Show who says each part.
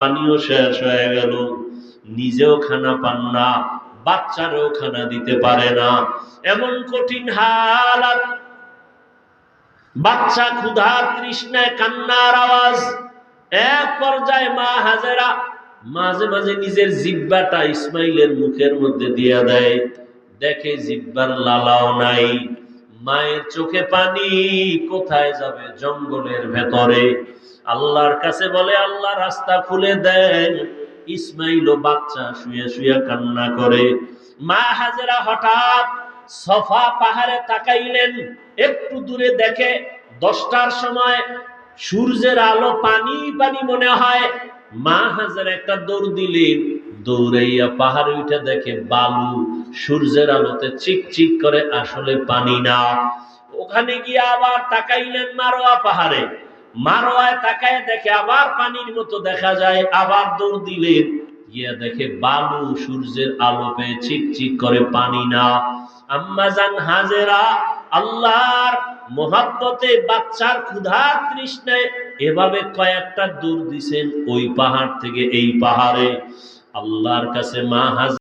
Speaker 1: পানিও শেষ হয়ে গেল, নিজেও খানা পান না, বাচ্চারও খানা দিতে পারে না, এমন কঠিন হালাত। বাচ্চা ক্ষুধা তৃষ্ণায় কান্নার আওয়াজ। এক পর্যায়ে মা হাজেরা মাঝে মাঝে নিজের জিহ্বাটা ইসমাইলের মুখের মধ্যে দিয়ে দেয়, দেখে জিহ্বার লালাও নাই। মায়ের চোখে পানি, কোথায় যাবে? জঙ্গলের ভেতরে। আল্লাহর কাছে বলে, আল্লাহ রাস্তা খুলে দেন। ইসমাইল ও বাচ্চা শুয়ে শুয়ে কান্না করে। মা হাজেরা হঠাৎ সফা পাহাড়ে তাকাইলেন, একটু দূরে দেখে 10টার সময় সূর্যের আলো, পানি পানি মনে হয়। মা হাজেরা একটা দৌড় দিলেন, দৌড়াইয়া পাহাড়ে উঠে দেখে বালু, সূর্যের আলোতে চিকচিক করে, আসলে পানি না। ওখানে গিয়ে আবার তাকাইলেন মারোয়া পাহাড়ে, মারোয়ায় তাকায় দেখে আবার পানির মতো দেখা যায়, আবার দৌড় দিলেন, গিয়া দেখে বালু, সূর্যের আলো পেয়ে চিকচিক করে, পানি না। আম্মাজান হাজেরা আল্লাহর মোহাব্বতে, বাচ্চার ক্ষুধা তৃষ্ণায় এভাবে কয়েকটা দৌড় দিছেন, ওই পাহাড় থেকে এই পাহাড়ে। আল্লাহর কাছে মা হাজেরা